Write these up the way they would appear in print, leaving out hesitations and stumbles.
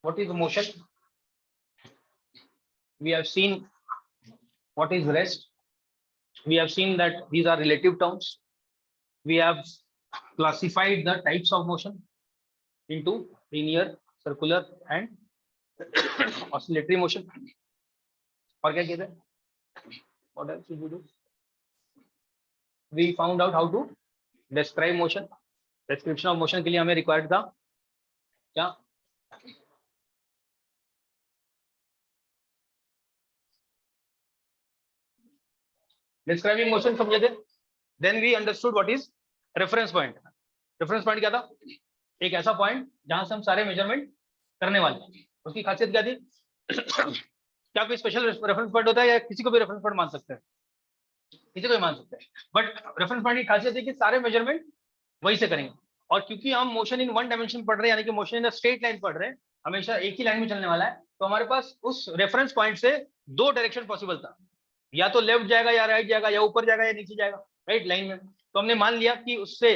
what is motion, we have seen what is rest, we have seen that these are relative terms, we have classified the types of motion into linear, circular and oscillatory motion. और क्या कहते हैं? What else did we do? We found out how to describe motion. Description of motion के लिए हमें required था क्या? Describing motion समझे थे. Then we understood what is reference point. Reference point क्या था? एक ऐसा पॉइंट जहां से हम सारे मेजरमेंट करने वाले हैं. उसकी खासियत क्या थी? क्या कोई स्पेशल रेफरेंस पॉइंट होता है या किसी को भी रेफरेंस पॉइंट मान सकते हैं? किसी को भी मान सकते हैं. बट रेफरेंस पॉइंट की खासियत है कि सारे मेजरमेंट वही से करेंगे. और क्योंकि हम मोशन इन वन डायमेंशन पढ़ रहे हैं, यानी कि मोशन इन स्ट्रेट लाइन पढ़ रहे हैं, हमेशा एक ही लाइन में चलने वाला है, तो हमारे पास उस रेफरेंस पॉइंट से दो डायरेक्शन पॉसिबल था. या तो लेफ्ट जाएगा या राइट जाएगा या ऊपर जाएगा या नीचे जाएगा, राइट लाइन में. तो हमने मान लिया कि उससे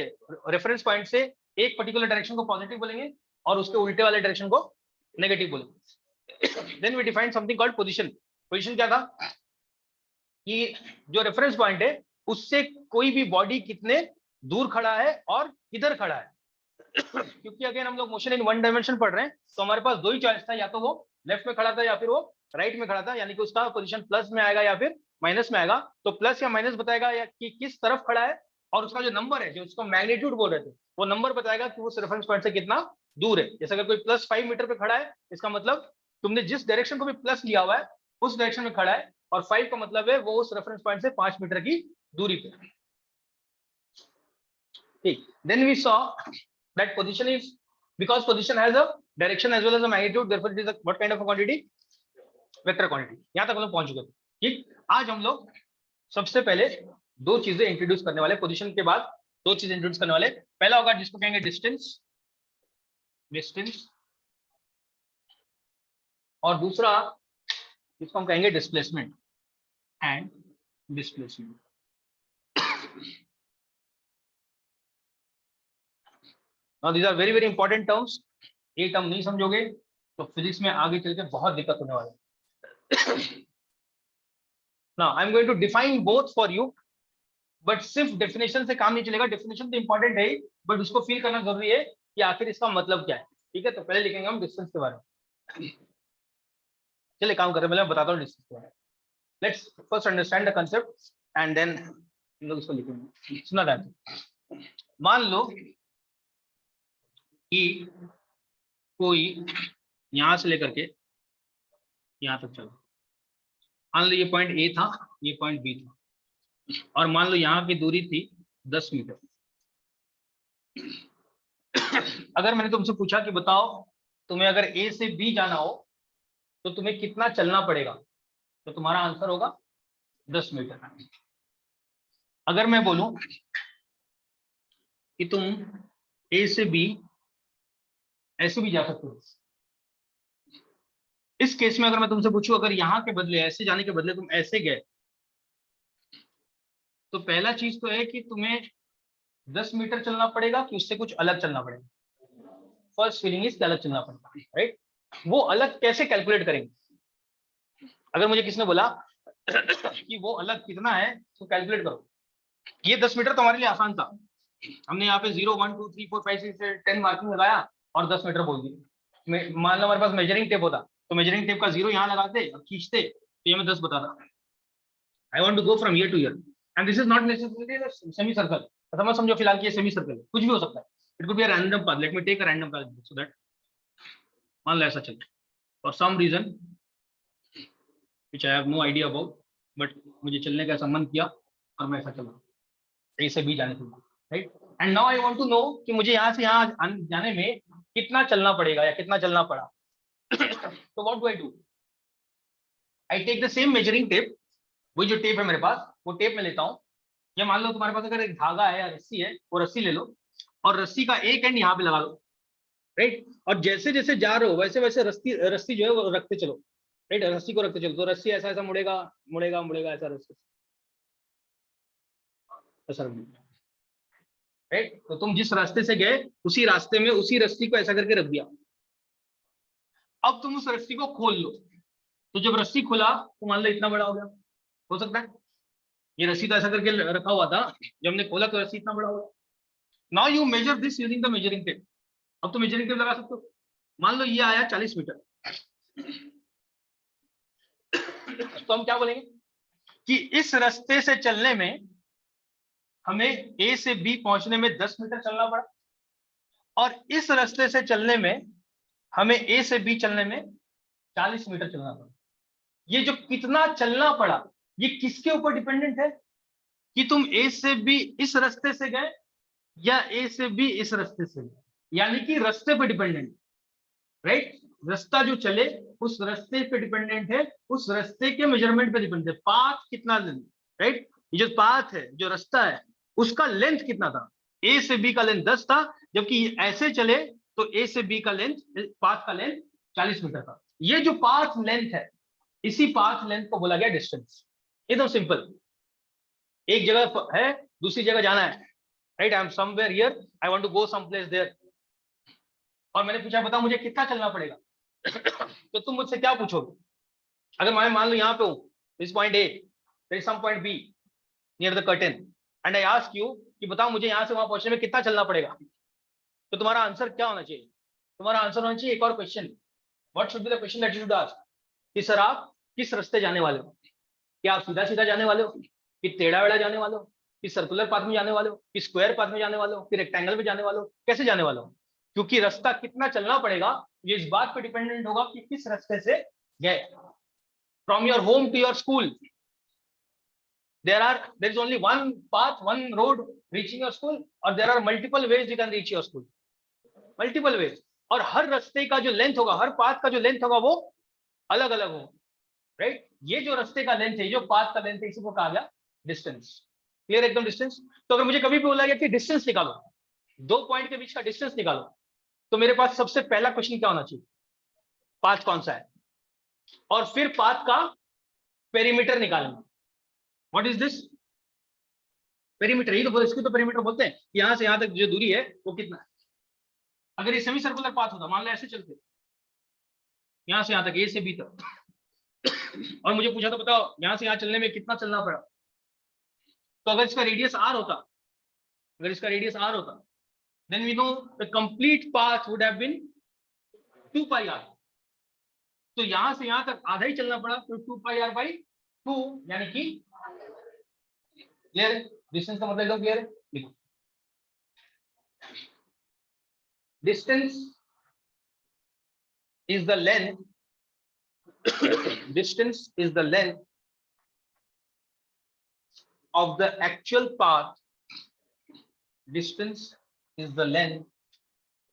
रेफरेंस पॉइंट से एक पर्टिकुलर डायरेक्शन को पॉजिटिव बोलेंगे और उसके उल्टे वाले डायरेक्शन को नेगेटिव बोलेंगे. Then we defined something called position. Position क्या था? कि जो रेफरेंस पॉइंट है उससे कोई भी बॉडी कितने दूर खड़ा है और किधर खड़ा है. क्योंकि अगर हम लोग मोशन इन वन डायमेंशन पढ़ रहे हैं तो हमारे पास दो ही चॉइस था, या तो वो लेफ्ट में खड़ा था या फिर वो राइट में खड़ा था, यानी कि उसका पोजीशन प्लस में आएगा या फिर माइनस में आएगा. तो प्लस या माइनस बताएगा या कि किस तरफ खड़ा है, और उसका जो नंबर है, जो उसको मैग्नीट्यूड बोल रहे थे, वो नंबर बताएगा कि उस रेफरेंस पॉइंट से कितना दूर है. जैसे अगर कोई +5 मीटर पे खड़ा है, इसका मतलब तुमने जिस डायरेक्शन को भी प्लस लिया हुआ है उस डायरेक्शन में खड़ा है, और 5 का मतलब है वो उस रेफरेंस पॉइंट से 5 मीटर की दूरी पे. ठीक. Then we saw that position is, because position has a direction as well as a magnitude, therefore it is a what kind of a quantity? Vector quantity. यहां तक हम लोग पहुंच चुके थे. ठीक. आज हम लोग सबसे पहले दो चीजें इंट्रोड्यूस करने वाले. पोजीशन के बाद दो चीजें इंट्रोड्यूस करने वाले. पहला होगा जिसको कहेंगे डिस्टेंस, डिस्टेंस, और दूसरा जिसको हम कहेंगे displacement and displacement. Now these are very very important terms. ये टर्म नहीं समझोगे तो फिजिक्स में आगे चल के बहुत दिक्कत होने वाला है. Now I am going to define both for you, but सिर्फ डेफिनेशन से काम नहीं चलेगा. डेफिनेशन तो इंपॉर्टेंट है, बट उसको फील करना जरूरी है कि आखिर इसका मतलब क्या है. ठीक है. तो पहले लिखेंगे हम डिस्टेंस के बारे में. चलिए काम करते हैं. पहले मैं बताता हूँ डिस्टेंस के बारे में. Let's first understand the concept and then हम लोग इसको लिखेंगे. सुना जाए. मान लो कि कोई यहां से लेकर के यहां तक चलो. मान लो ये पॉइंट ए था, ये पॉइंट बी था, और मान लो यहाँ की दूरी थी 10 मीटर. अगर मैंने तुमसे पूछा कि बताओ तुम्हें अगर ए से बी जाना हो तो तुम्हें कितना चलना पड़ेगा, तो तुम्हारा आंसर होगा 10 मीटर. अगर मैं बोलूं कि तुम ए से बी ऐसे भी जा सकते हो, इस केस में अगर मैं तुमसे पूछूं अगर यहाँ के बदले ऐसे जाने के बदले तुम ऐसे गए, तो पहला चीज तो है कि तुम्हें 10 मीटर चलना पड़ेगा कि उससे कुछ अलग चलना पड़ेगा. फर्स्ट फीलिंग इज अलग चलना पड़ेगा, राइट. वो अलग कैसे कैलकुलेट करेंगे? अगर मुझे किसने बोला कि वो अलग कितना है तो कैलकुलेट करो. ये 10 मीटर तो हमारे लिए आसान था. हमने यहाँ पे 0 1 2 3 4 5 6 7 10 मार्किंग लगाया और 10 मीटर बोल दिए. मान लो हमारे पास मेजरिंग टेप होता तो मेजरिंग टेप का 0 यहाँ लगाते और खींचते तो ये मैं 10 बताता. I want to go from here to here and this is not necessarily semi circle. समझ समझो फिलहाल कि ये सेमी सर्कल है, कुछ भी हो सकता है. It could be a random path. Let me take a random path so that मान लो ऐसा चलता for some reason which I have no idea about, but मुझे चलने का ऐसा मन किया और मैं ऐसा चला ए से बी जाने के लिए, right. And now I want to know कि मुझे यहाँ से यहाँ जाने में कितना चलना पड़ेगा या कितना चलना पड़ा. तो what do I do? I take the same measuring tape. वो जो टेप है मेरे पास वो टेप में लेता हूँ. ये मान लो तुम्हारे पास अगर एक धागा है या रस्सी है, वो रस्सी ले लो और रस्सी का एक एंड यहाँ पे लगा लो, राइट. और जैसे जैसे जा रहे हो वैसे वैसे रस्सी जो है वो रखते चलो, राइट. रस्सी को रखते चलो तो रस्सी ऐसा ऐसा मुड़ेगा मुड़ेगा मुड़ेगा, ऐसा रस्सी ऐसा, राइट. तो तुम जिस रास्ते से गए उसी रास्ते में उसी रस्सी को ऐसा करके रख दिया. अब तुम उस रस्सी को खोल लो, तो जब रस्सी खुला तो मान लो इतना बड़ा हो गया, हो सकता है। ये रस्सी तो ऐसा करके रखा हुआ था, जब हमने खोला तो रस्सी इतना बड़ा हो गया। Now you measure this using the measuring tape. अब तो मेजरिंग टेप लगा सकते हो। मान लो ये आया 40 मीटर, तो हम क्या बोलेंगे कि इस रास्ते से चलने में हमें ए से बी पहुंचने में 10 मीटर चलना पड़ा, और इस रास्ते से चलने में हमें ए से बी चलने में 40 मीटर चलना पड़ा। ये जो कितना चलना पड़ा, ये किसके ऊपर डिपेंडेंट है कि तुम ए से बी इस रास्ते से गए या ए से बी इस रास्ते से गए, यानी कि रास्ते पे डिपेंडेंट, राइट। रास्ता जो चले उस रास्ते पे डिपेंडेंट है, उस रास्ते के मेजरमेंट पे डिपेंडेंट है। पाथ कितना लेंथ, राइट। ये जो पाथ है, जो रास्ता है, उसका लेंथ कितना था, ए से बी का लेंथ 10 था, जबकि ऐसे चले तो ए से बी का लेंथ, पाथ का लेंथ 40 मीटर था। ये जो पाथ लेंथ है, इसी पाथ लेंथ को बोला गया डिस्टेंस। एकदम सिंपल। एक जगह है, दूसरी जगह जाना है, right. I am somewhere here, I want to go some place there, और मैंने पूछा बता मुझे कितना चलना पड़ेगा। तो तुम मुझसे क्या पूछोगे, अगर मैं मान लो यहाँ पे हूँ, this point A, there is some point B near the curtain, and I ask you कि बताओ मुझे यहाँ से वहां पहुंचने में कितना चलना पड़ेगा, तो तुम्हारा आंसर क्या होना चाहिए? तुम्हारा आंसर होना चाहिए एक और question, what should be the question that you should ask, कि सर आप किस रास्ते जाने वाले हो, क्या आप सीधा सीधा जाने वाले हो, कि टेढ़ा वेढ़ा जाने वाले हो, कि सर्कुलर पाथ में जाने वाले हो, कि स्क्वायर पाथ में जाने वाले हो, कि रेक्टेंगल में जाने वाले हो, कैसे जाने वाले हो? क्योंकि रास्ता कितना चलना पड़ेगा ये इस बात पे डिपेंडेंट होगा कि किस रास्ते से गए। From your home to your school there is only one path, one road reaching your school, or there are multiple ways you can reach your school, multiple ways, और हर रास्ते का जो लेंथ होगा, हर पाथ का जो लेंथ होगा वो अलग अलग होगा, राइट। ये जो रास्ते का लेंथ है, जो पाथ का लेंथ है, इसी को कहा गया डिस्टेंस। क्लियर एकदम डिस्टेंस। तो अगर मुझे कभी भी बोला गया कि डिस्टेंस निकालो, दो पॉइंट के बीच का डिस्टेंस निकालो, तो मेरे पास सबसे पहला क्वेश्चन क्या होना चाहिए, पाथ कौन सा है, और फिर पाथ का पेरीमीटर निकालना। What is this perimeter? ही तो इसकी तो पेरीमीटर बोलते हैं, यहां से यहां तक जो दूरी है वो कितना है। अगर ये सेमी सर्कुलर पाथ होता, मान लो ऐसे चलते यहां से यहां तक, ए से बी तक, और मुझे पूछा तो बताओ यहां से यहां चलने में कितना चलना पड़ा, तो अगर इसका रेडियस आर होता, अगर इसका रेडियस आर होता, then we know the complete path would have been 2 pi R. तो यहां से यहां तक आधा ही चलना पड़ा, तो 2 पाई आर बाई 2, यानी कि क्लियर है, डिस्टेंस का मतलब एकदम क्लियर है। देखो distance is the length, distance is the length of the actual path, distance is the length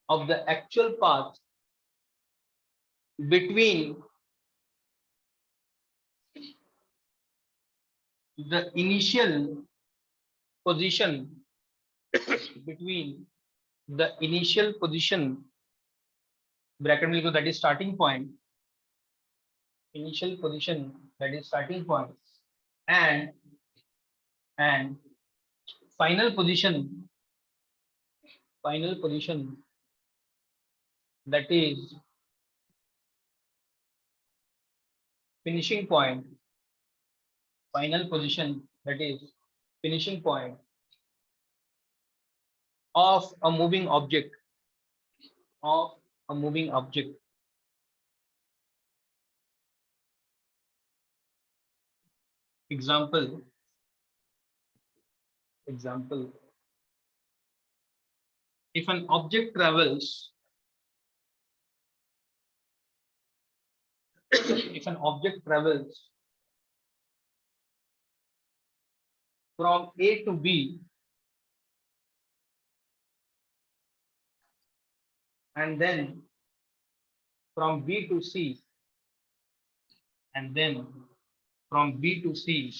of the actual path between the initial position, between the initial position bracket में लिखो, that is starting point, initial position that is starting point, and final position that is finishing point, final position that is finishing point of a moving object, of a moving object. Example, if an object travels if an object travels from A to B and then from B to C and then from B to C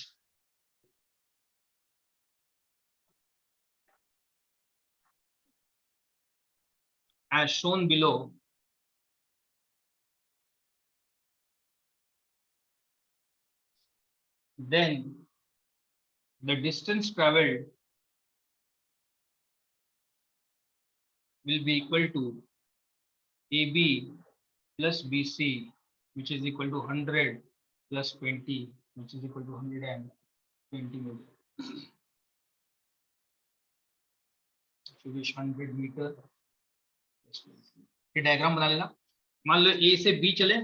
as shown below, then the distance traveled will be equal to AB plus BC, which is equal to 100 plus 20, which is equal to 120 meter. So which 100 meter. ये diagram बना लेना. मान लो ए से B चले,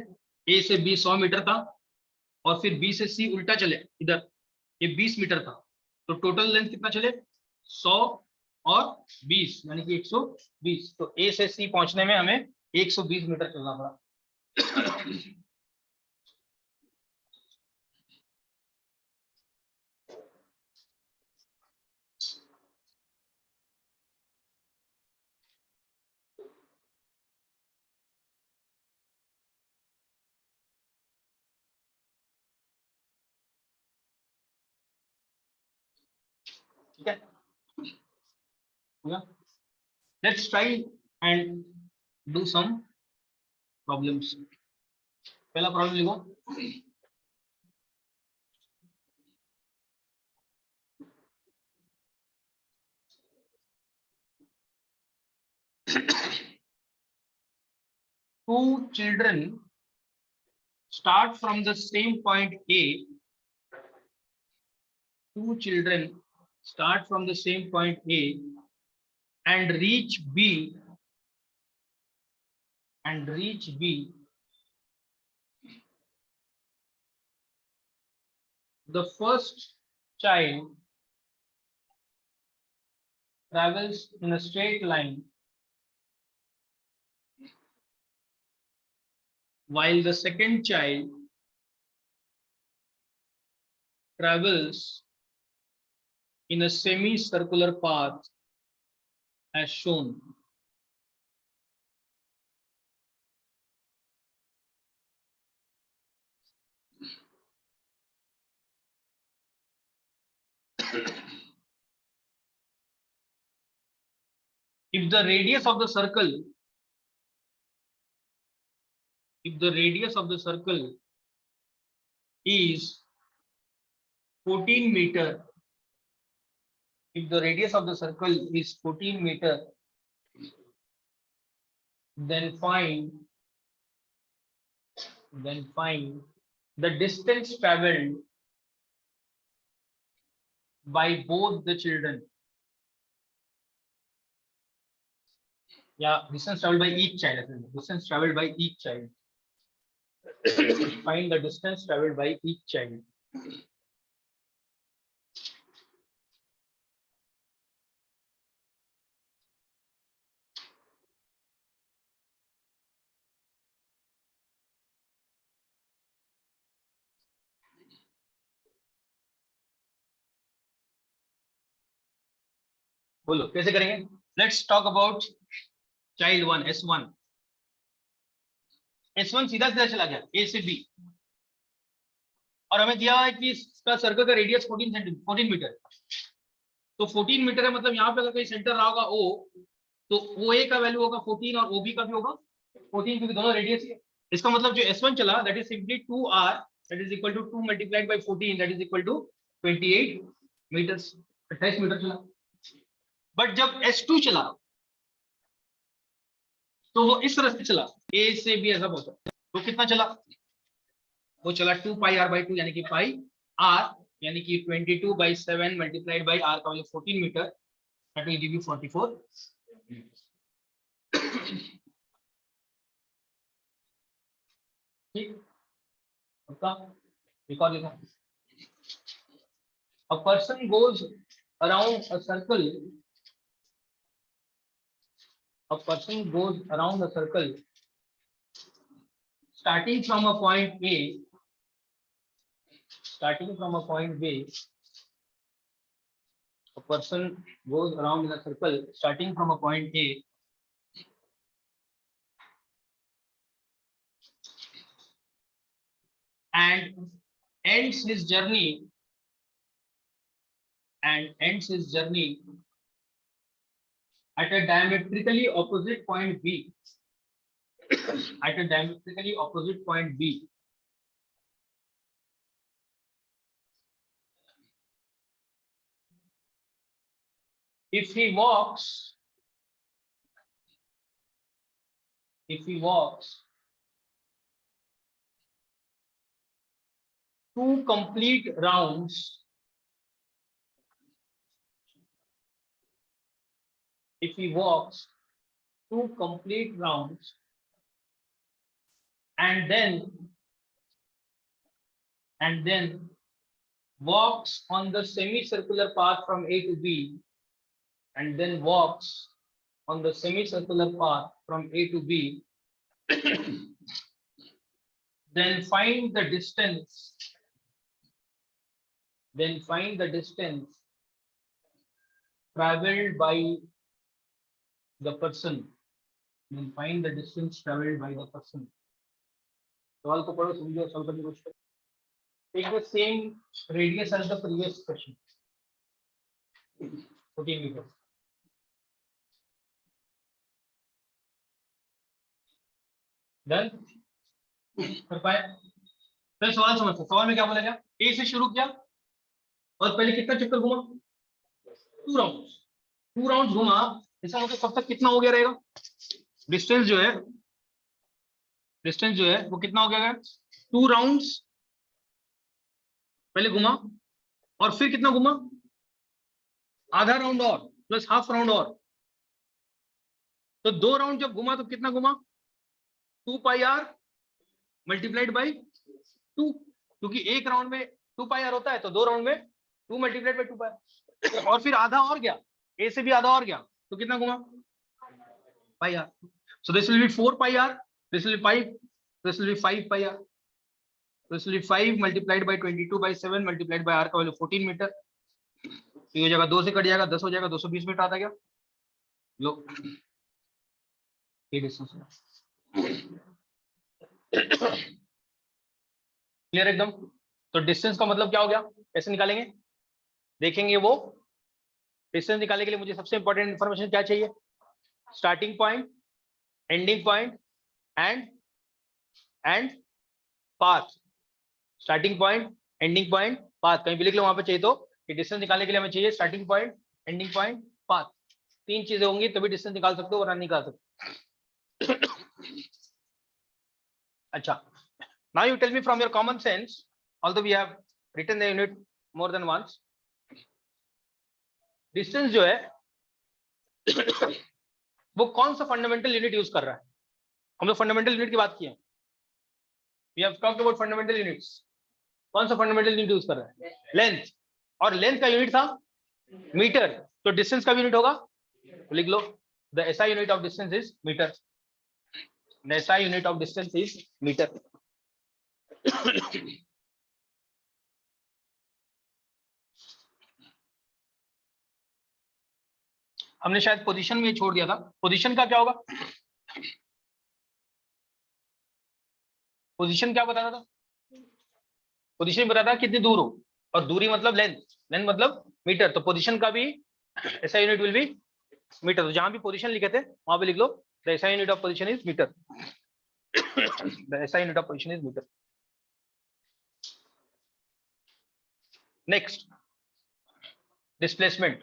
ए से B 100 metre था और फिर बी से सी उल्टा चले इधर, ये 20 मीटर था. तो टोटल लेंथ कितना चले 100 और 20 यानी कि 120. तो ए से सी पहुंचने में हमें 120 मीटर चलना पड़ा. ठीक है. Let's try and do some problems. पहला प्रॉब्लम लिखो. Two children start from the same point A. Two children start from the same point A and reach B. The first child travels in a straight line while the second child travels in a semicircular path as shown. If the radius of the circle is 14 meter, if the radius of the circle is 14 meter, then find the distance traveled by both the children. Yeah, distance traveled by each child. Distance traveled by each child. Find the distance traveled by each child. बोलो कैसे करेंगे. Let's talk about child 1 S1. S1 सीधा सीधा चला गया A से B और हमें दिया है कि इसका सर्कल का रेडियस 14 मीटर. तो 14 मीटर है, मतलब यहाँ पे अगर कोई सेंटर रहा होगा O, तो OA का वैल्यू होगा 14 और OB का भी होगा 14 क्योंकि दोनों रेडियस है. इसका मतलब जो S1 चला that is simply 2R that is equal to 2 multiplied by 14 that is equal to 28 metres, 28 metre चला. बट जब S2 चला तो वो इस तरह से चला, A से B ऐसा पहुंचा. तो कितना चला, वो चला 2 पाई R बाई 2 यानी कि पाई R यानी कि 22 बाई 7 मल्टीप्लाइड बाई R का value 14 metre that will give you 44. ठीक. आपका रिकॉर्ड लिखा. A person goes around a circle. A person goes around a circle starting from a point A. Starting from a point B, a person goes around in a circle starting from a point A and ends his journey at a diametrically opposite point B. At a diametrically opposite point B. If he walks 2 complete rounds, if he walks 2 complete rounds and then walks on the semicircular path from A to B, and then walks on the semicircular path from A to B, then find the distance. Then find the distance traveled by the person. Then find the distance traveled by the person. सवाल को पढ़ो, समझो, solve करने की कोशिश करो. Take the same radius as the previous question. 14 meters. Done? कर पाए? पहले सवाल समझते. सवाल में क्या बोला गया? ए से शुरू किया और पहले कितना चक्कर घुमा? 2 राउंड्स. 2 राउंड्स घुमा. इसका मतलब कब तक कितना हो गया रहेगा? डिस्टेंस जो है वो कितना हो गया? 2 राउंड्स पहले घुमा और फिर कितना घुमा? आधा राउंड और प्लस हाफ राउंड और. तो 2 राउंड जब घुमा तो कितना घुमा? 2 पाई आर मल्टीप्लाइड बाई 2, क्योंकि एक राउंड में 2 पाई आर होता है, तो 2 राउंड में 2 मल्टीप्लाइड बाई 2 पाई. और फिर आधा और गया, ए से भी आधा और गया, तो कितना घुमा? Pi r. So this will be 4 pi r, this will be 5, this will be 5 pi r. This will be 5 multiplied by 22 by 7 multiplied by r का वैल्यू 14 मीटर. तो ये हो जाएगा 2 से कट जाएगा, 10 हो जाएगा, 220 मीटर आता गया. लो ये डिस्टेंस क्लियर एकदम. तो डिस्टेंस का मतलब क्या हो गया? कैसे निकालेंगे देखेंगे. वो डिस्टेंस निकालने के लिए मुझे सबसे इंपॉर्टेंट इंफॉर्मेशन क्या चाहिए? Starting point, ending point and path. Starting point, ending point, path. कहीं भी लिख लो वहां पे चाहिए. तो कि डिस्टेंस निकालने के लिए हमें चाहिए starting point, ending point, path. 3 चीजें होंगी तभी डिस्टेंस निकाल सकते हो, वरना निकाल सकते. अच्छा, now you tell me from your common sense, although we have written the unit more than once, distance जो है वो कौन सा फंडामेंटल यूनिट यूज कर रहा है? हम लोग फंडामेंटल यूनिट की बात की है. We have talked about fundamental units. कौन सा फंडामेंटल यूनिट यूज कर रहा है? लेंथ. और लेंथ का यूनिट था मीटर, तो डिस्टेंस का भी यूनिट होगा. लिख लो, the SI unit of distance is metre. The SI unit of distance is meter. हमने शायद पोजीशन में छोड़ दिया था. पोजीशन का क्या होगा? पोजीशन क्या बताता था? पोजीशन बताता था कितनी दूर हो, और दूरी मतलब लेंथ, लेंथ मतलब मीटर. तो पोजीशन का भी SI unit will be metre. तो जहां भी पोजीशन लिखे थे वहां पे लिख लो the SI unit of position is metre. The SI unit of position is meter. Next, displacement.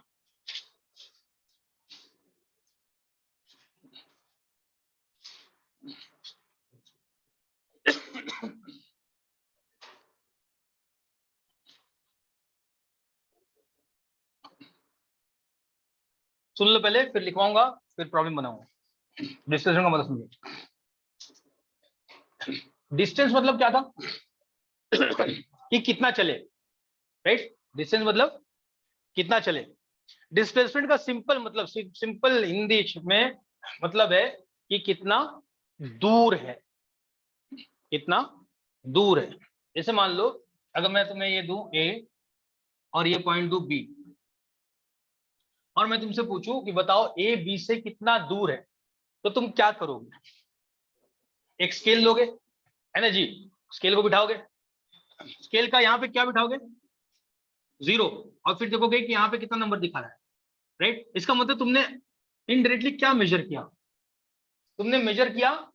सुन लो पहले, फिर लिखवाऊंगा, फिर प्रॉब्लम बनाऊंगा. डिस्टेंस का मतलब समझिए. डिस्टेंस मतलब क्या था? कि कितना चले, राइट? डिस्टेंस मतलब कितना चले. डिस्प्लेसमेंट का सिंपल मतलब, सिंपल हिंदी में मतलब है कि कितना दूर है, कितना दूर है. जैसे मान लो अगर मैं तुम्हें ये दूं A और ये पॉइंट दूं B, और मैं तुमसे पूछूं कि बताओ A B से कितना दूर है, तो तुम क्या करोगे? एक स्केल लोगे, है ना जी? स्केल को बिठाओगे, स्केल का यहाँ पे क्या बिठाओगे? 0, और फिर देखोगे कि यहाँ पे कितना नंबर दिखा रहा है, राइट? इसका मतलब तुमने इनडायरेक्टली क्या मेजर किया? तुमने मेजर किया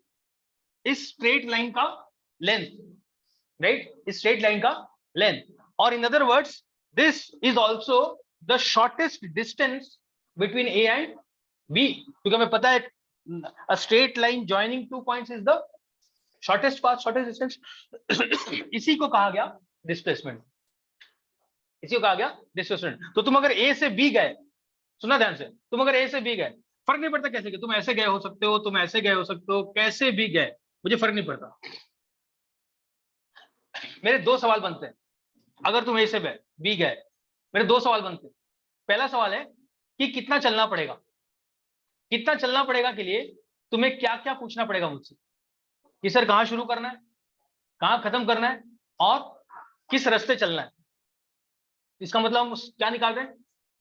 इस स्ट्रेट लाइन का लेंथ, राइट? इस स्ट्रेट लाइन का लेंथ. और in other words this is also the shortest distance between A and B, क्योंकि हमें पता है a straight line joining 2 points is the shortest path, shortest distance. इसी को कहा गया डिस्प्लेसमेंट, इसी को कहा गया डिस्प्लेसमेंट। तो तुम अगर ए से बी गए, सुना ध्यान से, तुम अगर ए से बी गए, फर्क नहीं पड़ता कैसे गए, तुम ऐसे गए हो सकते हो, तुम ऐसे गए हो सकते हो, कैसे भी गए मुझे फर्क नहीं पड़ता। मेरे दो सवाल बनते हैं, अगर तुम ए से बी गए, मेरे दो सवाल बनते हैं। पहला सवाल है कि कितना चलना पड़ेगा, कितना चलना पड़ेगा के लिए तुम्हें क्या क्या पूछना पड़ेगा मुझसे, कि सर कहां शुरू करना है, कहां खत्म करना है, और किस रास्ते चलना है। इसका मतलब हम क्या निकाल रहे हैं,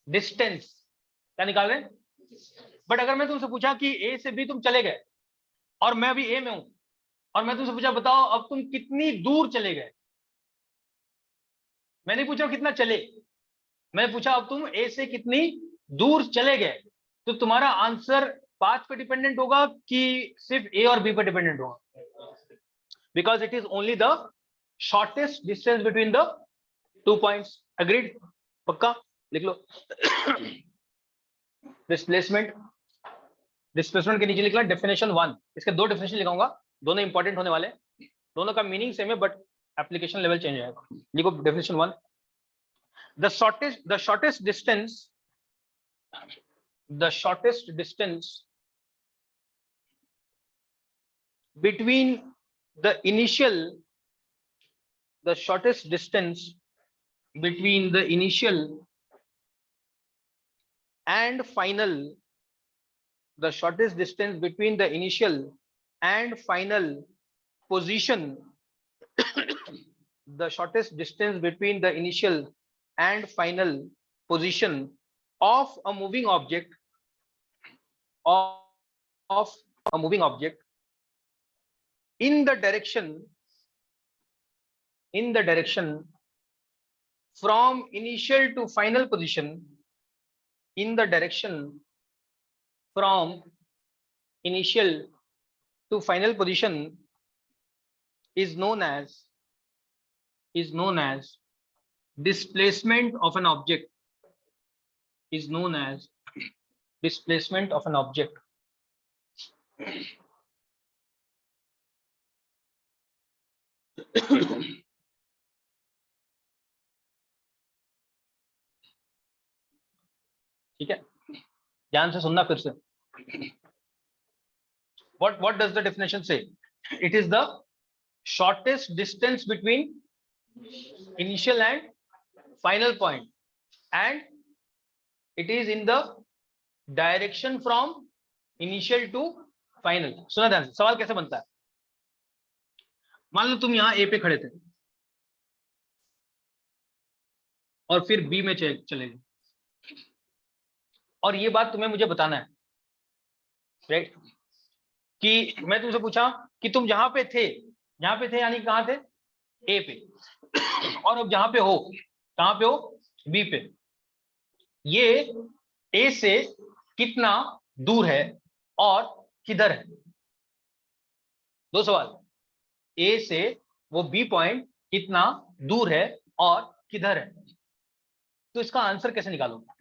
डिस्टेंस, क्या निकाल रहे हैं। बट अगर मैं तुमसे पूछा कि ए से बी तुम चले गए और मैं अभी ए में हूं, और मैं तुमसे पूछा बताओ अब तुम कितनी दूर चले गए, मैं नहीं पूछा कितना चले, मैं पूछा अब तुम ए से कितनी दूर चले गए, तो तुम्हारा आंसर पाथ पे डिपेंडेंट होगा कि सिर्फ ए और बी पे डिपेंडेंट होगा, because it is only the shortest distance between the 2 points. Agreed, पक्का, लिख लो। डिस्प्लेसमेंट, डिस्प्लेसमेंट के नीचे लिखना डेफिनेशन 1, इसके दो डेफिनेशन लिखाऊंगा, दोनों इंपॉर्टेंट होने वाले, दोनों का मीनिंग सेम है बट एप्लीकेशन लेवल चेंज आएगा। लिखो definition 1, the shortest distance between the initial the shortest distance between the initial and final the shortest distance between the initial and final position the shortest distance between the initial and final position of a moving object in the direction from initial to final position, in the direction from initial to final position is known as displacement of an object, is known as displacement of an object. ठीक है, ध्यान से सुनना फिर से। what does the definition say? It is the shortest distance between initial and final point, and it is in the direction from initial to final. सुना ध्यान से, सवाल कैसे बनता है। मान लो तुम यहां ए पे खड़े थे और फिर बी में चले गए, और ये बात तुम्हें मुझे बताना है, राइट, कि मैं तुमसे पूछा कि तुम जहां पे थे यानी कहां थे, ए पे, और अब जहां पे हो, कहां पे हो, बी पे, ये ए से कितना दूर है और किधर है। दो सवाल, ए से वो बी पॉइंट कितना दूर है और किधर है, तो इसका आंसर कैसे निकालोगे।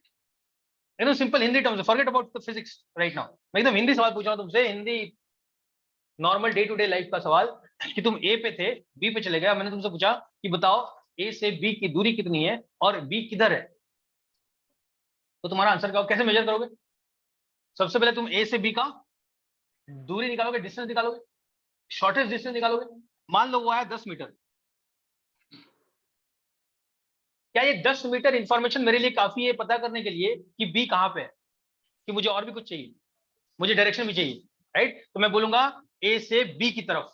एकदम simple Hindi terms, forget about the physics right now, मैं एकदम हिंदी सवाल पूछ रहा हूं तुमसे, Hindi normal day to day life का सवाल, कि तुम ए पे थे बी पे चले गए, मैंने तुमसे पूछा कि बताओ ए से बी की दूरी कितनी है और बी किधर है, तो तुम्हारा आंसर क्या, कैसे मेजर करोगे। सबसे पहले तुम ए से बी का दूरी निकालोगे, डिस्टेंस निकालोगे, शॉर्टेस्ट डिस्टेंस निकालोगे। मान लो वो है 10 मीटर, क्या ये 10 मीटर इंफॉर्मेशन मेरे लिए काफी है पता करने के लिए कि बी कहां पे है, कि मुझे और भी कुछ चाहिए, मुझे डायरेक्शन भी चाहिए, राइट। तो मैं बोलूंगा ए से बी की तरफ,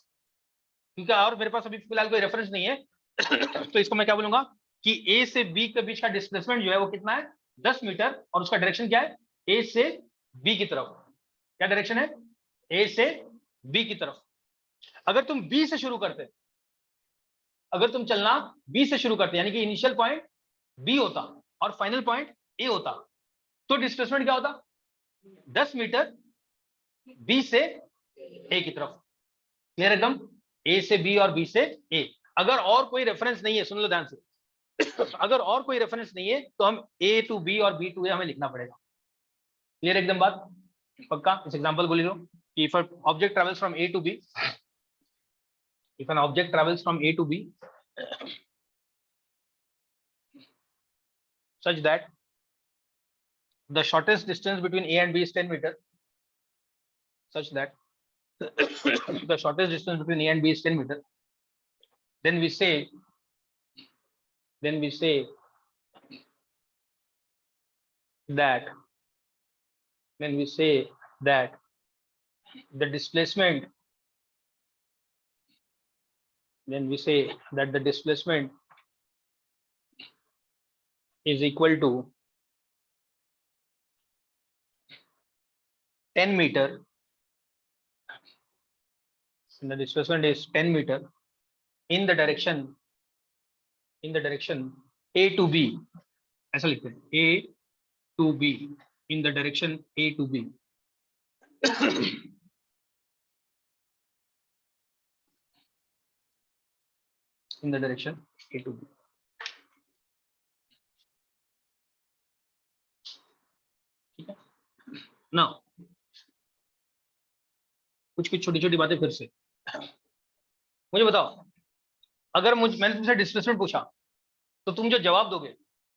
क्योंकि और मेरे पास अभी फिलहाल कोई रेफरेंस नहीं है तो इसको मैं क्या बोलूंगा कि ए से बी के बीच का डिस्प्लेसमेंट जो है वो कितना है, 10 मीटर, और उसका डायरेक्शन क्या है, ए से बी की तरफ। क्या डायरेक्शन है, ए से बी की तरफ। अगर तुम बी से शुरू करते, अगर तुम चलना बी से शुरू करते, यानी कि इनिशियल पॉइंट बी होता और फाइनल पॉइंट ए होता, तो डिस्प्लेसमेंट क्या होता, 10 मीटर बी से ए की तरफ। क्लियर एकदम, ए से बी और बी से ए। अगर और कोई रेफरेंस नहीं है, सुन लो ध्यान से, अगर और कोई रेफरेंस नहीं है तो हम ए टू बी और बी टू ए हमें लिखना पड़ेगा। क्लियर एकदम बात, पक्का। इस एग्जांपल बोल लो कि if an object travels from A to B, if an object travels from A to B such that the shortest distance between A and B is 10 meter, such that the shortest distance between A and B is 10 meter, then we say that the displacement is equal to 10 meter, and the displacement is 10 meter in the direction A to B. ऐसा लिखते हैं, A to B, in the direction A to B. In the direction A to B. ठीक है ना? कुछ छोटी छोटी बातें फिर से मुझे बताओ, अगर मैंने तुमसे डिस्प्लेसमेंट पूछा तो तुम जो जवाब दोगे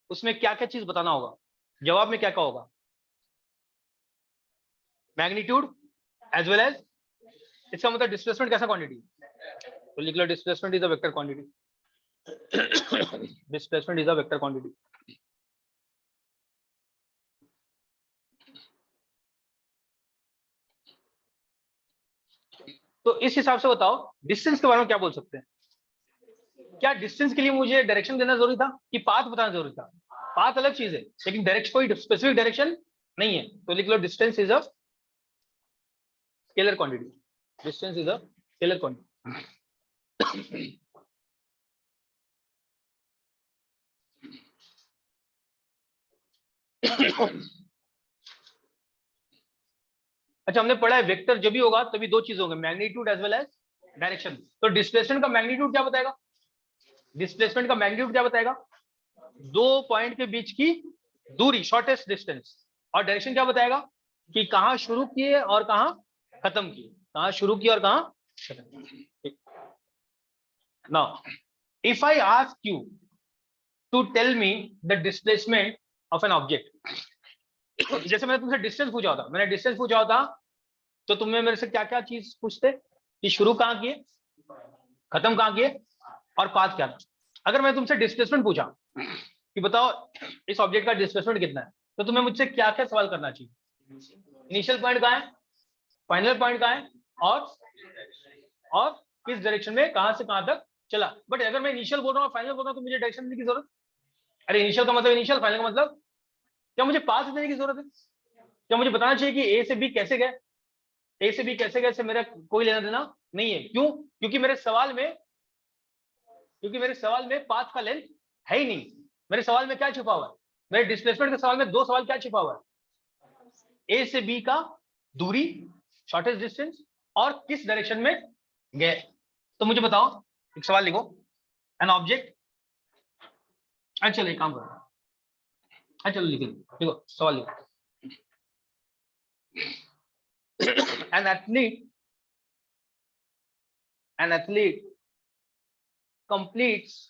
उसमें क्या क्या चीज बताना होगा? जवाब में क्या क्या होगा? मैग्नीट्यूड एज वेल एज, इसका मतलब डिस्प्लेसमेंट कैसा क्वांटिटी? तो लिख लो displacement is a vector quantity. Displacement is a vector quantity. तो इस हिसाब से बताओ डिस्टेंस के बारे में क्या बोल सकते हैं? क्या डिस्टेंस के लिए मुझे डायरेक्शन देना जरूरी था कि पाथ बताना जरूरी था? पाथ अलग चीज है, लेकिन डायरेक्शन कोई स्पेसिफिक डायरेक्शन नहीं है. तो लिख लो distance is a scalar quantity. Distance is a scalar quantity. अच्छा, हमने पढ़ा है वेक्टर जब भी होगा तभी दो चीज होंगे, magnitude as well as direction. तो डिस्प्लेसमेंट का मैग्नीट्यूड क्या बताएगा? डिस्प्लेसमेंट का मैग्नीट्यूड क्या बताएगा? दो पॉइंट के बीच की दूरी, शॉर्टेस्ट डिस्टेंस. और डायरेक्शन क्या बताएगा कि कहां शुरू किए और कहां खत्म किए, कहां शुरू किए और कहां खत्म किए. Now if I ask you to tell me the displacement of an object, जैसे मैंने तुमसे डिस्टेंस पूछा होता, तो तुमने मेरे से क्या क्या चीज पूछते कि शुरू कहां किए, खत्म कहां किए और पाथ क्या था. अगर मैं तुमसे डिस्प्लेसमेंट पूछा कि बताओ इस ऑब्जेक्ट का डिस्प्लेसमेंट कितना है, तो तुम्हें मुझसे क्या क्या सवाल करना चाहिए? इनिशियल पॉइंट कहां है, फाइनल पॉइंट कहां है, और किस डायरेक्शन में कहां से कहां तक चला. बट अगर मैं इनिशियल बोल रहा हूँ, फाइनल बोल रहा हूँ, तो मुझे डायरेक्शन देने की जरूरत. अरे इनिशियल का मतलब इनिशियल, फाइनल का मतलब क्या मुझे पाथ देने की जरूरत है? क्या मुझे बताना चाहिए कि ए से बी कैसे गए? ए से बी कैसे गए से मेरा कोई लेना देना नहीं है. क्यों? क्योंकि मेरे सवाल में पाथ का लेंथ है ही नहीं. मेरे सवाल में क्या छिपा हुआ है? मेरे डिस्प्लेसमेंट के सवाल में दो सवाल क्या छिपा हुआ है? ए से बी का दूरी, शॉर्टेस्ट डिस्टेंस, और किस डायरेक्शन में गए. तो मुझे बताओ, एक सवाल लिखो. एन ऑब्जेक्ट, चलो एक काम करो, चलो लिखो सवाल लिखो. an athlete completes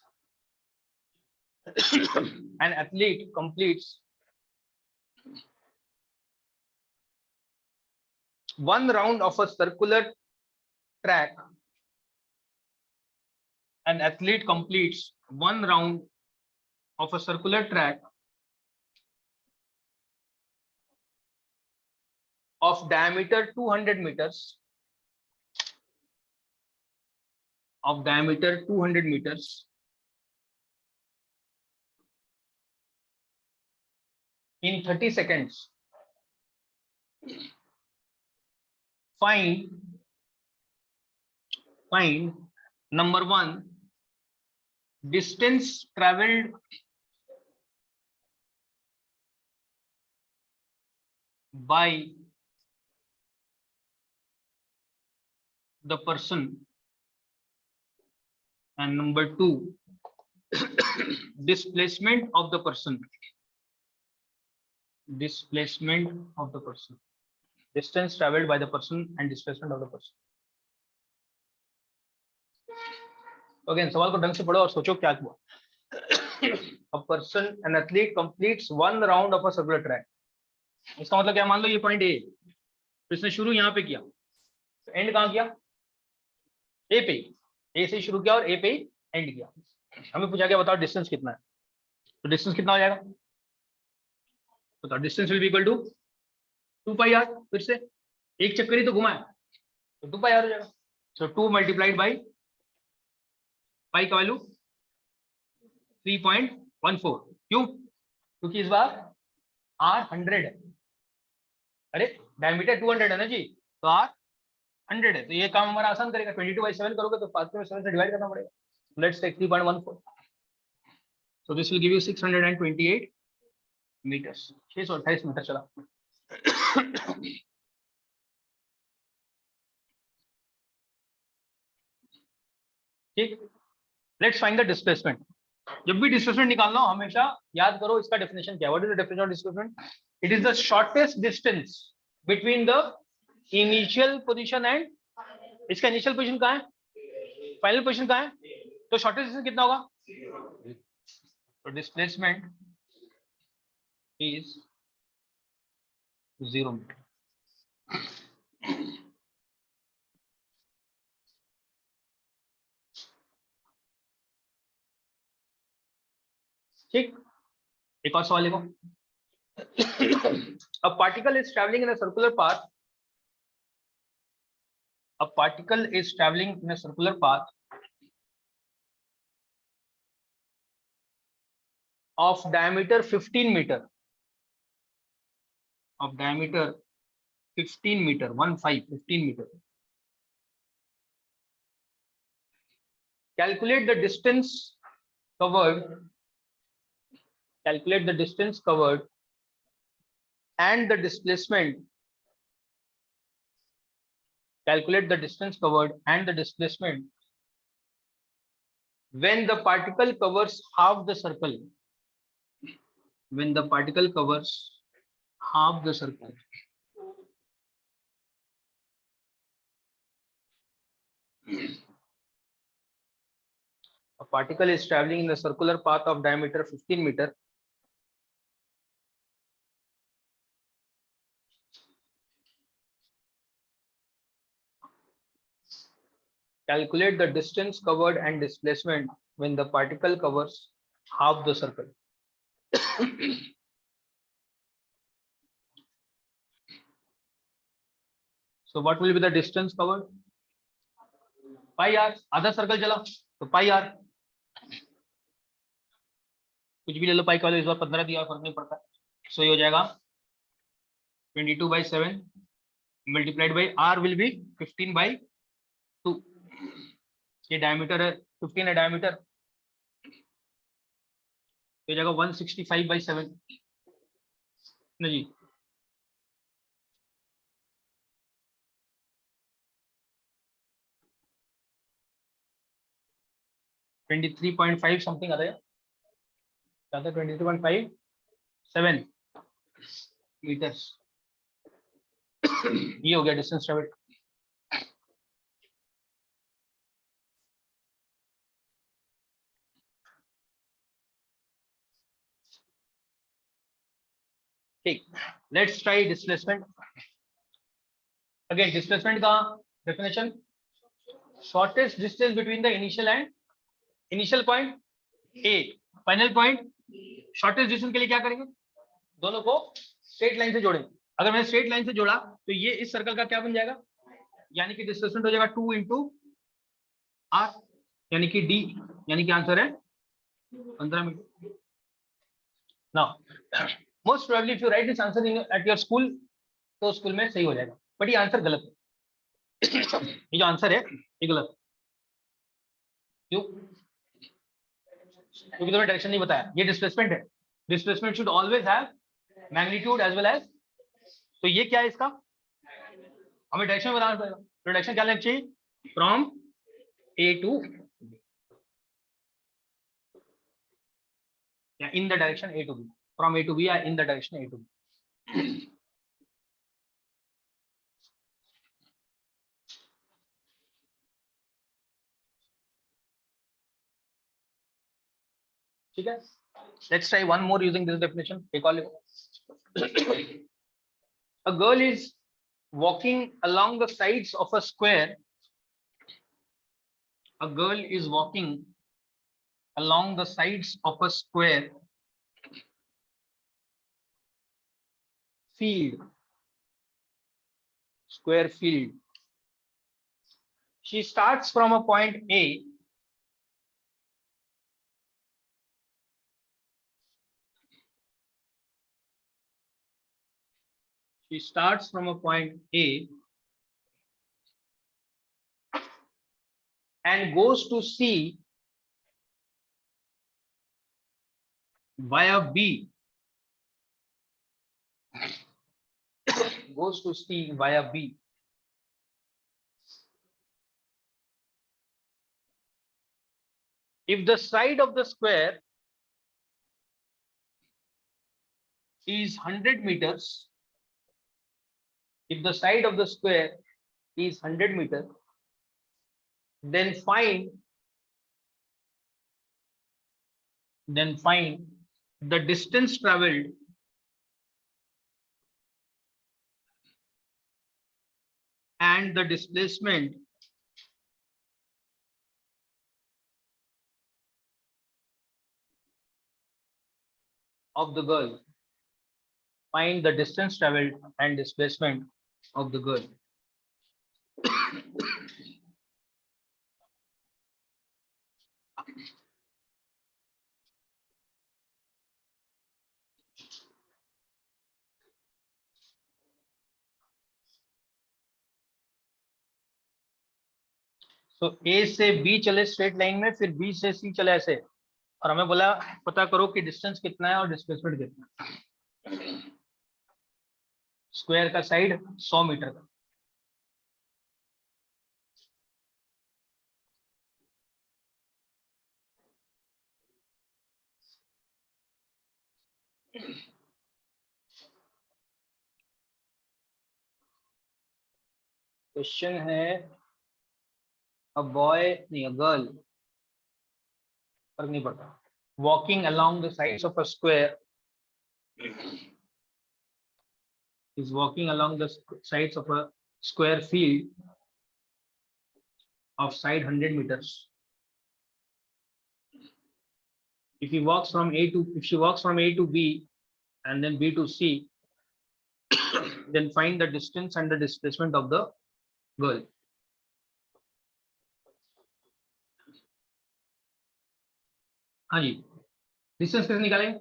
one round of a circular track. An athlete completes one round of a circular track of diameter 200 meters, in 30 seconds. Find number one, distance traveled by the person, and number two, displacement of the person. Distance traveled by the person and displacement of the person. Again सवाल को ढंग से पढ़ो और सोचो क्या हुआ. a person, an athlete completes one round of a circular track. इसका मतलब क्या, मान लो ये पॉइंट ए, तो इसने शुरू यहाँ पे किया, तो एंड कहाँ किया, ए पे, ए से शुरू किया और ए पे एंड किया। हमें पूछा गया बताओ डिस्टेंस कितना है, तो डिस्टेंस कितना हो जाएगा, बताओ distance will be equal to 2 pi R, फिर से एक चक्कर ही तो घुमा है, तो 2 पाई आर हो जाएगा। सो 2 मल्टीप्लाइड बाई पाई का वैल्यू 3.14, क्यों, क्योंकि इस बार आर 100 है, अरे डायमीटर 200 है ना जी, तो आर 100 है, तो ये काम हमारा आसान करेगा, 22/7 करोगे तो 5 में 7 से डिवाइड करना पड़ेगा। Let's take 3.14, so this will give you 628 meters, 628 metre चला। ठीक, लेट्स फाइंड द डिस्प्लेसमेंट। जब भी डिस्प्लेसमेंट निकालना हो हमेशा याद करो इसका डेफिनेशन क्या है। What is the definition of displacement? It is the shortest distance between the initial position and, इसका इनिशियल पोजीशन कहाँ है, फाइनल पोजीशन कहाँ है, तो शॉर्टेस्ट डिस्टेंस कितना होगा, तो डिस्प्लेसमेंट इज 0 मीटर। ठीक, एक और सवाल लिखो। A particle is traveling in a circular path. A particle is traveling in a circular path of diameter 15 meter. Of diameter 15 meter, 15 meter. Calculate the distance covered. Calculate the distance covered and the displacement. Calculate the distance covered and the displacement when the particle covers half the circle. When the particle covers half the circle. A particle is traveling in a circular path of diameter 15 meter. Calculate the distance covered and displacement when the particle covers half the circle. So what will be the distance covered? Pi r, आधा circle चला तो पाई are, कुछ भी ले लो, पाई का इस बार 15 दिया, फर्क नहीं पड़ता। सो ये हो जाएगा 22/7 multiplied by R will be 15/2। ये डायमीटर है, 15 है डायमीटर, तो जाएगा 165/7 नहीं जी, 23.5 समथिंग आता है, 23.57 मीटर्स। ये हो गया डिस्टेंस ट्रेवल। ठीक, let's try displacement. Again displacement का definition, shortest distance between the initial and, initial point A, final point. Shortest distance के लिए क्या करेंगे, दोनों को स्ट्रेट लाइन से जोड़ेंगे। अगर मैंने स्ट्रेट लाइन से जोड़ा तो ये इस सर्कल का क्या बन जाएगा, यानी कि डिस्प्लेसमेंट हो जाएगा 2 इंटू आर, यानी कि डी, यानी कि आंसर है 15 metre. Now most probably if you write this answer in at your school, तो स्कूल में सही हो जाएगा, बट ये आंसर गलत है। ये जो आंसर है ये गलत है, क्यों, क्योंकि तुम्हें डायरेक्शन नहीं बताया। ये डिस्प्लेसमेंट है, displacement should always have magnitude as well as, तो ये क्या है इसका, हमें डायरेक्शन बताना पड़ेगा। तो डायरेक्शन क्या लेना चाहिए, फ्रॉम ए टू, या in the direction A to B, from A to B या in the direction A to B. ठीक है, let's try one more using this definition. एक और लिखो. A girl is walking along the sides of a square. A girl is walking along the sides of a square field. Square field. She starts from a point A. She starts from a point A and goes to C via B. Goes to C via B. If the side of the square is 100 meters, if the side of the square is 100 meters, then find the distance traveled and the displacement of the girl. Find the distance traveled and displacement of the girl. तो ए से B चले straight line में, फिर B से सी चले ऐसे, और हमें बोला पता करो कि डिस्टेंस कितना है और डिस्प्लेसमेंट कितना है. स्क्वायर का साइड 100 मीटर का. क्वेश्चन है अ बॉय नहीं, अ गर्ल, फर्क नहीं पड़ता, walking along the sides of a square, is walking along the sides of a square field of side 100 meters. If she walks from A to B and then B to C, then find the distance and the displacement of the girl. हाँ जी, distance कैसे निकालेंगे?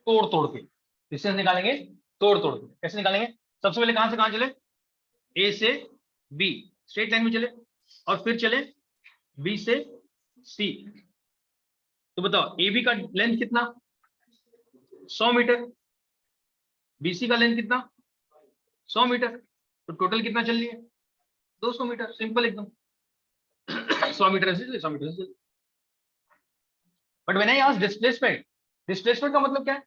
तोड़ तोड़ के distance निकालेंगे, तोड़ तोड़ के. कैसे निकालेंगे? सबसे पहले कहां से कहां चले? ए से बी स्ट्रेट लाइन में चले, और फिर चले बी से सी. तो बताओ ए बी का लेंथ कितना? 100 मीटर. बीसी का लेंथ कितना? 100 मीटर. तो टोटल कितना चल रही है? 200 मीटर. सिंपल एकदम. 100 मीटर से 100 मीटर से. But when I ask displacement, displacement का मतलब क्या है?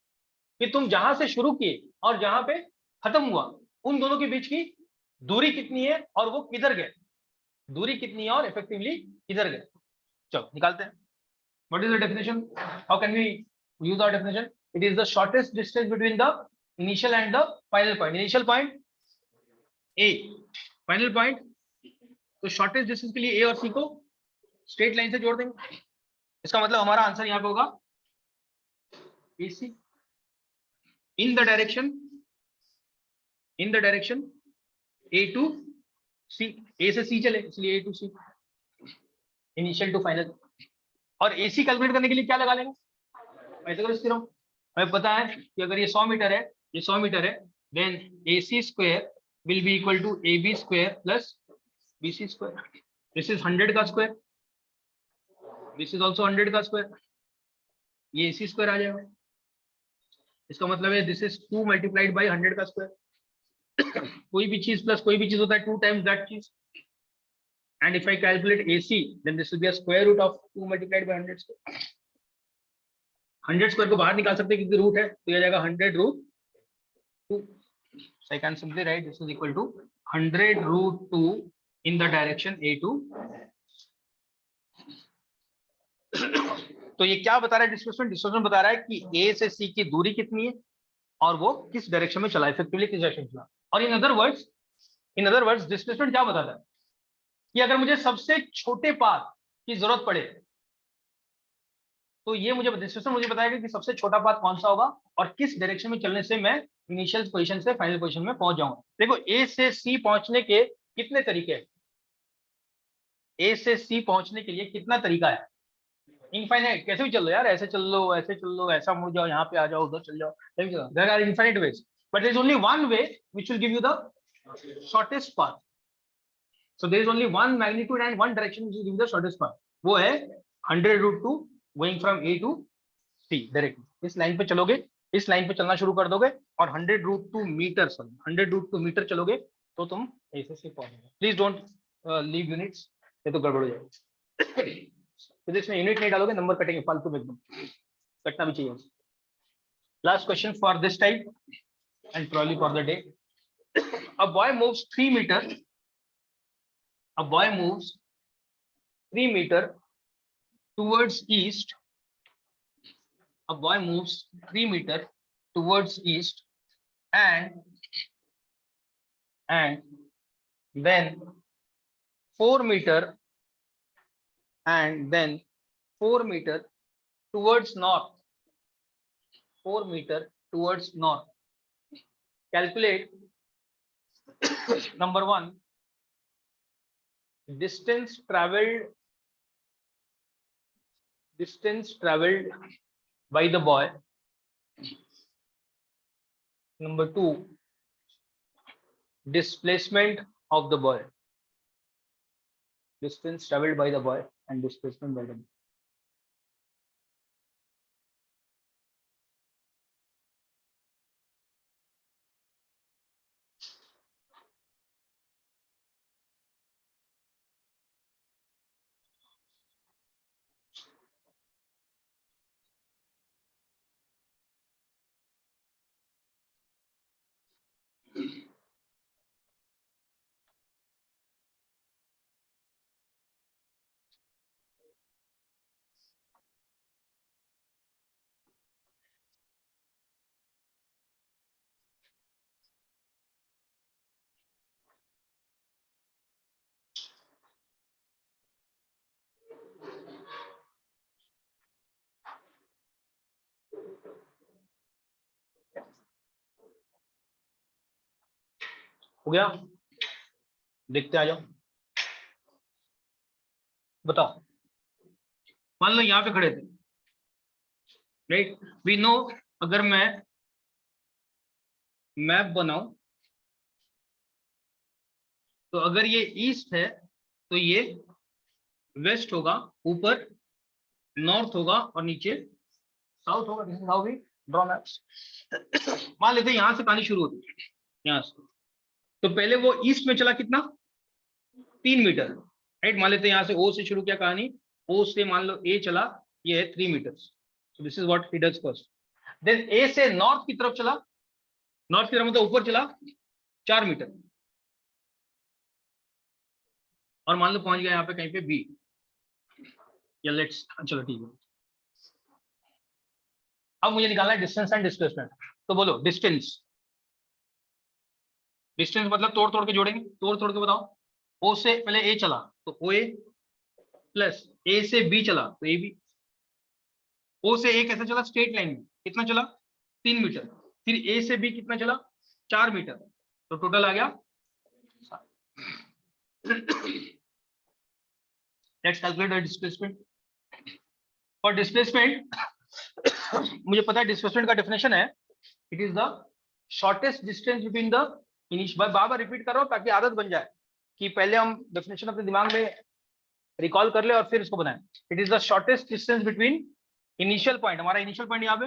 कि तुम जहां से शुरू किए और जहां पे खत्म हुआ, उन दोनों के बीच की दूरी कितनी है और वो किधर गए. दूरी कितनी है और इफेक्टिवली किधर गए. चलो निकालते हैं. What is the definition? How can we use our definition? It is the shortest distance between the initial and the final point. Initial point A, final point. तो शॉर्टेस्ट डिस्टेंस के लिए ए और सी को स्ट्रेट लाइन से जोड़ देंगे. इसका मतलब हमारा आंसर यहाँ पे होगा AC in the direction A to C. A से C चले, इसलिए A to C, initial to final. और AC कैलकुलेट करने के लिए क्या लगा लेंगे? ऐसे करो स्थिर. हमें पता है कि अगर ये 100 मीटर है, ये 100 मीटर है, then AC square will be equal to AB square plus BC square. This is 100 का स्क्वायर, दिस इज ऑल्सो 100 का स्क्वायर. ये AC स्क्वायर आ जाएगा. इसका मतलब है दिस इज 2 मल्टीप्लाइड बाई 100 का स्क्वायर. कोई भी चीज प्लस कोई भी चीज होता है 2 टाइम्स दैट चीज. And if I calculate AC, then this will be a square root of 2 multiplied by 100 square. 100 square को बाहर निकाल सकते हैं क्योंकि रूट है, तो ये जाएगा 100 root 2. So I can simply write this is equal to 100 root 2 in the direction A to तो ये क्या बता रहा है डिस्प्लेसमेंट? डिस्प्लेसमेंट बता रहा है कि ए से सी की दूरी कितनी है और वो किस डायरेक्शन में चला, इफेक्टिवली किस डायरेक्शन में चला। और इन अदर वर्ड्स डिस्प्लेसमेंट क्या बताता है कि अगर मुझे सबसे छोटे पाथ की जरूरत पड़े तो ये मुझे डिस्प्लेसमेंट मुझे बताएगा कि सबसे छोटा पाथ कौन सा होगा और किस डायरेक्शन में चलने से मैं इनिशियल पोजीशन से फाइनल पोजीशन में पहुंच जाऊंगा। देखो ए से सी पहुंचने के कितने तरीके हैं? ए से सी पहुंचने के लिए कितना तरीका है? इनफाइनाइट। कैसे भी चल लो यार, ऐसे चल लो, ऐसे चल लो, ऐसा मुड़ जाओ, यहाँ पे आ जाओ, उधर चल जाओ, there are infinite ways, but there is only one way which will give you the shortest path. So there is only one magnitude and one direction which will give the shortest path, वो है 100√2 going from A to C directly. इस line पे चलोगे, इस line पे चलना शुरू कर दोगे और 100√2 मीटर, सॉरी 100√2 मीटर चलोगे तो तुम ए से सी पहुंचोगे। प्लीज डोंट लीव यूनिट्स, ये तो गड़बड़ हो जाएगा। फिजिक्स में यूनिट नहीं डालोगे नंबर कटेंगे फालतू में, एकदम कटना भी चाहिए। Last question for this type and probably for the day. A boy moves 3 meter. A boy moves 3 meter towards east. A boy moves 3 meter towards east and then 4 meter and then 4 meter towards north. 4 meter towards north. Calculate number 1, distance traveled by the boy. Number 2, displacement of the boy. Distance traveled by the boy and displacement by the boy. हो गया? देखते आ जाओ। बताओ, मान लो यहाँ पे खड़े थे, राइट? वी नो, अगर मैं मैप बनाऊं तो अगर ये ईस्ट है तो ये वेस्ट होगा, ऊपर नॉर्थ होगा और नीचे साउथ होगा। This is how we draw maps. मान लेते हैं यहाँ से कहानी शुरू होती है, यहाँ से, तो पहले वो ईस्ट में चला कितना? 3 मीटर, राइट? मान लेते हैं यहाँ से ओ से शुरू किया कहानी, ओ से मान लो ए चला, ये है 3 metre. So this is what he does first. Then A say north की तरफ चला, नॉर्थ की तरफ मतलब ऊपर चला 4 मीटर, और मान लो पहुंच गया यहाँ पे कहीं पे बी, या लेट्स, चलो ठीक है। अब मुझे निकालना है डिस्टेंस एंड डिस्प्लेसमेंट। तो बोलो डिस्टेंस, डिस्टेंस मतलब तोड़ तोड़ के जोड़ेंगे, तोड़ तोड़ के बताओ। ओ से पहले ए चला तो ओ ए, प्लस ए से बी चला तो ए बी। ओ से ए कैसे चला? स्ट्रेट लाइन में। कितना चला? 3 मीटर। फिर ए से बी कितना चला? 4 मीटर। तो टोटल आ गया। Let's calculate the displacement. For displacement मुझे पता है डिस्प्लेसमेंट का डेफिनेशन है, it is the shortest distance between the initial. Bar bar repeat कर रहा हूं ताकि आदत बन जाए कि पहले हम डेफिनेशन अपने दिमाग में रिकॉल कर ले और फिर इसको बनाएं। It is the shortest distance between initial point, हमारा इनिशियल पॉइंट यहाँ पे,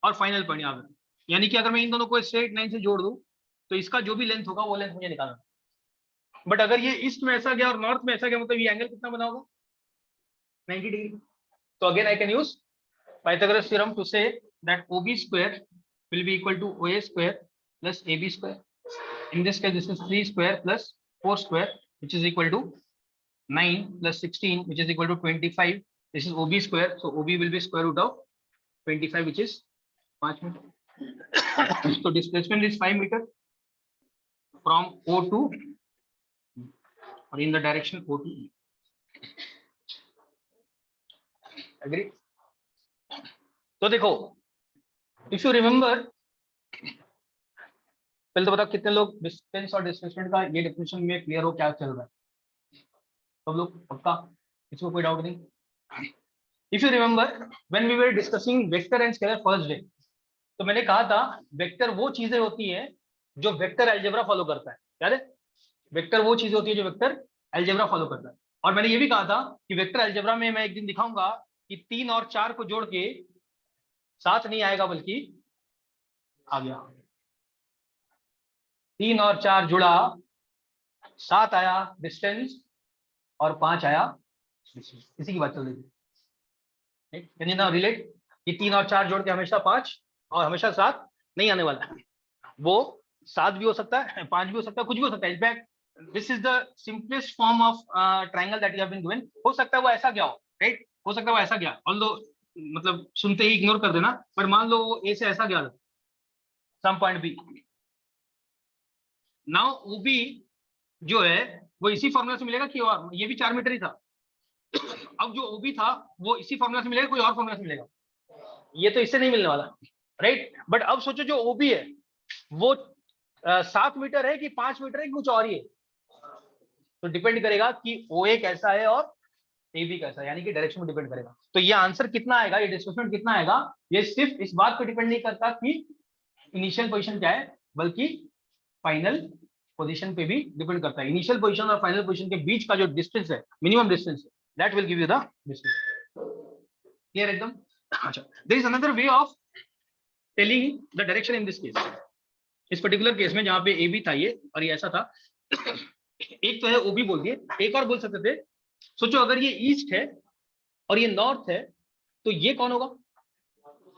और फाइनल पॉइंट यहाँ पे। यानी कि अगर मैं इन दोनों को स्ट्रेट लाइन से जोड़ दूं तो इसका जो भी लेंथ होगा वो लेंथ मुझे निकालना। बट अगर ये ईस्ट में ऐसा गया और नॉर्थ में ऐसा गया, मतलब ये एंगल कितना बना होगा? 90 डिग्री। तो again I can use Pythagoras theorem to say that OB square will be equal to OA square plus AB square. In this case, this is 3 square plus 4 square, which is equal to 9 plus 16, which is equal to 25, This is OB square, so OB will be square root of 25, which is 5 meter. So displacement is 5 meter from O to, or in the direction O to E. Agree? तो देखो, if you remember, पहले तो बताओ कितने लोग distance और displacement का ये डेफिनेशन में क्लियर हो क्या चल रहा है? सब लोग पक्का? इसमें कोई डाउट नहीं? If you remember, when we were discussing vector and scalar first day, तो मैंने कहा था वेक्टर वो चीजें होती है जो वेक्टर अलजेब्रा फॉलो करता है. याद है? वेक्टर वो चीजें होती है जो वेक्टर अलजेब्रा फॉलो करता है. और मैंने ये भी कहा था कि वेक्टर अलजेब्रा में मैं एक दिन दिखाऊंगा कि 3 और 4 को जोड़ के 7 नहीं आएगा बल्कि आ गया. 3 और 4 जुड़ा, 7 आया डिस्टेंस और 5 आया डिस्टेंस. इसी की बात चल रही थी. कैन यू नाउ रिलेट कि 3 और 4 जोड़ के हमेशा 5 और हमेशा 7 नहीं आने वाला है. वो 7 भी हो सकता है, 5 भी हो सकता है, कुछ भी हो सकता है. In fact this is the simplest form of triangle that you have been given. हो सकता है वो ऐसा गया हो, राइट? हो सकता है वो ऐसा गया, ऑल्दो मतलब सुनते ही इग्नोर कर देना, पर मान लो वो ए से ऐसा गया सम पॉइंट बी. नाउ ओबी जो है वो इसी फॉर्मूला से मिलेगा कि और ये भी 4 मीटर ही था. अब जो ओबी था वो इसी फॉर्मूला से मिलेगा, कोई और फॉर्मूला से मिलेगा? ये तो इससे नहीं मिलने वाला, राइट? बट अब सोचो जो ओबी है वो 7 मीटर है कि 5 मीटर है कि कुछ और ही है. तो डिपेंड करेगा कि ओ ए कैसा है और ए बी कैसा है, यानी कि डायरेक्शन में डिपेंड करेगा. तो ये आंसर कितना आएगा, ये डिस्प्लेसमेंट कितना आएगा, ये सिर्फ इस बात पे डिपेंड नहीं करता कि इनिशियल पोजीशन क्या है, बल्कि फाइनल पोजीशन पे भी डिपेंड करता है. इनिशियल पोजीशन और फाइनल पोजीशन के बीच का जो डिस्टेंस है, minimum distance, that will give you the distance. Clear एकदम? अच्छा, there is another way of telling the direction in this case. इस पर्टिकुलर केस में जहां पे ए बी था ये और ये ऐसा था, एक तो है ओबी बोल दिए, एक और बोल सकते थे. सोचो अगर ये ईस्ट है और ये नॉर्थ है तो ये कौन होगा?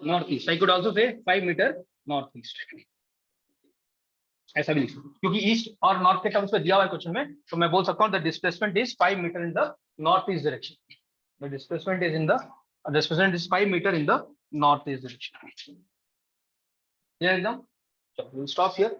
North east. I could also say 5 metre north east, ऐसा भी लिख सकते क्योंकि ईस्ट और नॉर्थ के टर्म्स पे दिया हुआ है क्वेश्चन में. तो मैं बोल सकता हूं the displacement is 5 metre in the north east direction. The displacement is in the displacement is 5 metre in the north east direction. Clear एकदम? चलो, we'll stop here.